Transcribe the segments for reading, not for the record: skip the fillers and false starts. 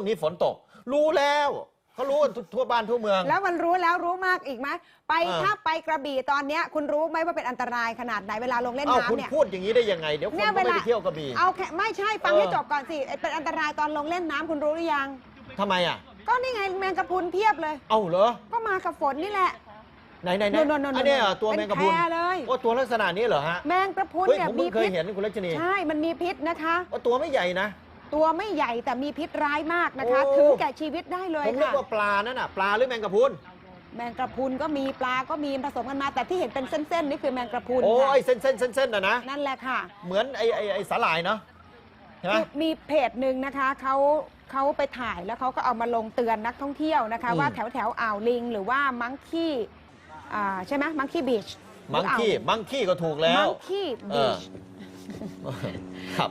วงนี้ฝนตกรู้แล้วเขารู้กันทั่วบ้านทั่วเมืองแล้วมันรู้แล้วรู้มากอีกไหมไปถ้าไปกระบี่ตอนเนี้ยคุณรู้ไหมว่าเป็นอันตรายขนาดไหนเวลาลงเล่นน้ำเนี่ยคุณพูดอย่างนี้ได้ยังไงเดี๋ยวคนก็ไม่ไปเที่ยวกระบี่เอาแค่ไม่ใช่ฟังให้จบก่อนสิเป็นอันตรายตอนลงเล่นน้ำคุณรู้หรือยังทำไมอ่ะก็นี่ไงแมงกะพรุนเพียบเลยเอ้าเหรอก็มากับฝนนี่แหละไหนอันนี้ตัวแมงกะพรุนเลยโอ้ตัวลักษณะนี้เหรอฮะแมงกะพรุนเนี่ยมีพิษเคยเห็นคุณรัชนีใช่มันมีพิษนะคะตัวไม่ใหญ่นะตัวไม่ใหญ่แต่มีพิษร้ายมากนะคะถึงแก่ชีวิตได้เลยค่ะผมนึกว่าปลานั่นน่ะปลาหรือแมงกะพรุนแมงกะพรุนก็มีปลาก็มีผสมกันมาแต่ที่เห็นเป็นเส้นๆนี่คือแมงกะพรุนโอ้ยเส้นน่ะนะนั่นแหละค่ะเหมือนไอ้สาหร่ายเนาะใช่ไหมมีเพจหนึ่งนะคะเขาไปถ่ายแล้วเขาก็เอามาลงเตือนนักท่องเที่ยวนะคะว่าแถวอ่าวลิงหรือว่ามังคีใช่ไหมมังคีบีชมังคีก็ถูกแล้วมังคีบีช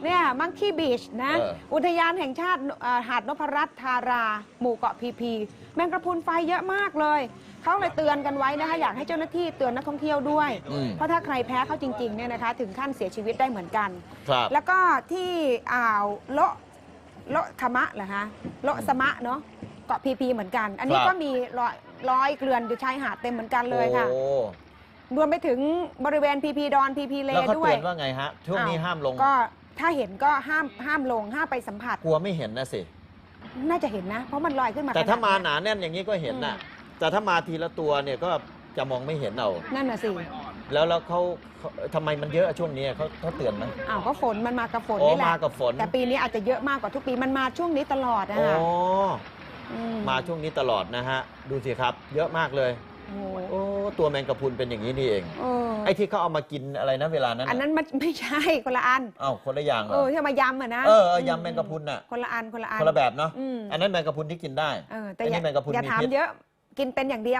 เนี่ยมังคีบีชนะอุทยานแห่งชาติหาดนพรัตน์ธาราหมู่เกาะพีแมงกะพรุนไฟเยอะมากเลยเขาเลยเตือนกันไว้นะคะอยากให้เจ้าหน้าที่เตือนนักท่องเที่ยวด้วยเพราะถ้าใครแพ้เขาจริงๆเนี่ยนะคะถึงขั้นเสียชีวิตได้เหมือนกันแล้วก็ที่อ่าวโลคามะเหรอคะโลสมะเนาะเกาะพีเหมือนกันอันนี้ก็มีรอยเกลื่อนอยู่ชายหาดเต็มเหมือนกันเลยค่ะรวมไปถึงบริเวณพีดอนพีเลด้วยแล้วเขาเตือนว่าไงฮะช่วงนี้ห้ามลงก็ถ้าเห็นก็ห้ามลงห้ามไปสัมผัสกลัวไม่เห็นนะสิน่าจะเห็นนะเพราะมันลอยขึ้นมาแต่ถ้ามาหนาแน่นอย่างนี้ก็เห็นน่ะแต่ถ้ามาทีละตัวเนี่ยก็จะมองไม่เห็นเอานั่นน่ะสิแล้วเขาทำไมมันเยอะช่วงนี้เขาเตือนไหมก็ฝนมันมากับฝนนี่แหละมากับฝนแต่ปีนี้อาจจะเยอะมากกว่าทุกปีมันมาช่วงนี้ตลอดนะคะมาช่วงนี้ตลอดนะฮะดูสิครับเยอะมากเลยโอ้ตัวแมงกะพรุนเป็นอย่างนี้นี่เองไอ้ที่เขาเอามากินอะไรนะเวลานั้นอันนั้นมันไม่ใช่คนละอันคนละอย่างเหรอที่มายำนะยำแมงกะพรุนน่ะคนละอันคนละแบบเนาะอันนั้นแมงกะพรุนที่กินได้แต่อย่าถามเยอะกินเป็นอย่างเดียว